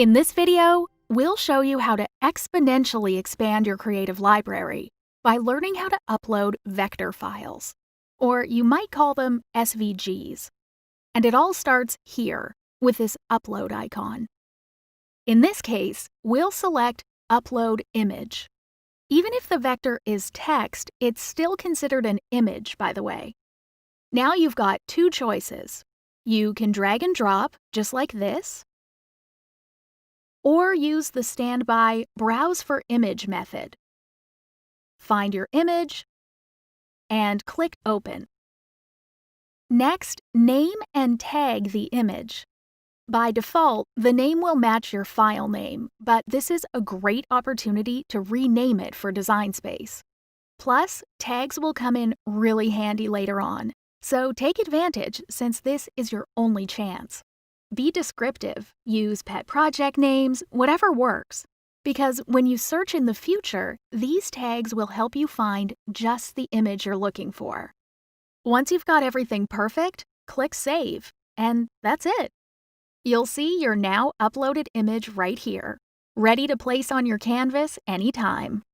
In this video, we'll show you how to exponentially expand your creative library by learning how to upload vector files, or you might call them SVGs. And it all starts here with this upload icon. In this case, we'll select Upload Image. Even if the vector is text, it's still considered an image, by the way. Now you've got two choices. You can drag and drop, just like this, or use the standby Browse for Image method. Find your image and click Open. Next, name and tag the image. By default, the name will match your file name, but this is a great opportunity to rename it for Design Space. Plus, tags will come in really handy later on, so take advantage since this is your only chance. Be descriptive, use pet project names, whatever works, because when you search in the future, these tags will help you find just the image you're looking for. Once you've got everything perfect, click Save, and that's it. You'll see your now uploaded image right here, ready to place on your canvas anytime.